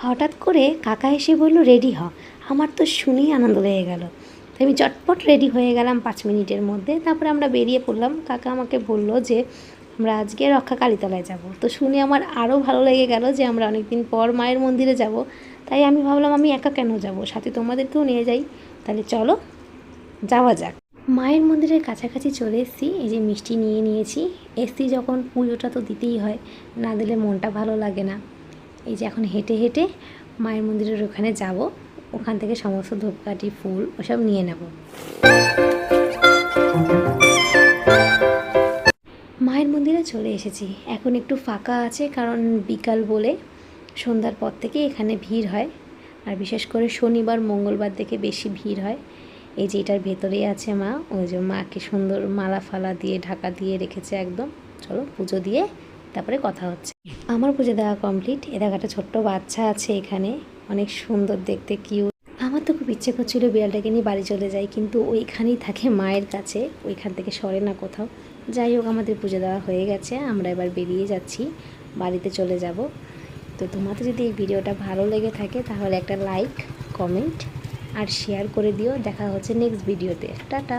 হঠাৎ করে কাকা এসে বলল রেডি হ। আমার তো শুনেই আনন্দ লেগে গেল। তাই আমি চটপট রেডি হয়ে গেলাম 5 মিনিটের মধ্যে। তারপরে আমরা বেরিয়ে পড়লাম। কাকা আমাকে বলল যে আমরা আজকে রক্ষা কালীতলায় যাব। তো শুনে আমার আরও ভালো লেগে গেল যে আমরা অনেক দিন পর মায়ের মন্দিরে যাব। তাই আমি ভাবলাম আমি একা কেন যাব, সাথে তোমাদেরকেও নিয়ে যাই। তাহলে চলো যাওয়া যাক। মায়ের মন্দিরের কাছাকাছি চলে এসেছি। এই যে মিষ্টি নিয়ে নিয়েছি। এসছি যখন পুজোটা তো দিতেই হয়, না দিলে মনটা ভালো লাগে না। এই যে এখন হেঁটে হেঁটে মায়ের মন্দিরের ওখানে যাব। ওখান থেকে সমস্ত ধূপকাঠি ফুল ওসব নিয়ে নেব। মায়ের মন্দিরে চলে এসেছি। এখন একটু ফাঁকা আছে, কারণ বিকাল বলে সন্ধ্যার পর থেকে এখানে ভিড় হয়। আর বিশেষ করে শনিবার মঙ্গলবার দেখে বেশি ভিড় হয়। এই যে এটার ভেতরেই আছে মা। ওই যে মাকে সুন্দর মালা ফালা দিয়ে ঢাকা দিয়ে রেখেছে একদম। চলো পুজো দিয়ে তারপরে কথা হচ্ছে। আমার পুজো দেওয়া কমপ্লিট। এ দেখো একটা ছোট্ট বাচ্চা আছে এখানে, অনেক সুন্দর দেখতে, কিউট। আমার তো খুব ইচ্ছে করছিল বিড়ালটাকে নিয়ে বাড়ি চলে যাই, কিন্তু ওইখানেই থাকে মায়ের কাছে, ওইখান থেকে সরে না কোথাও। যাই হোক, আমাদের পুজো দেওয়া হয়ে গেছে। আমরা এবার বেরিয়ে যাচ্ছি, বাড়িতে চলে যাব। তো তোমাদের যদি এই ভিডিওটা ভালো লেগে থাকে তাহলে একটা লাইক, কমেন্ট আর শেয়ার করে দিও। দেখা হচ্ছে নেক্সট ভিডিওতে। টাটা।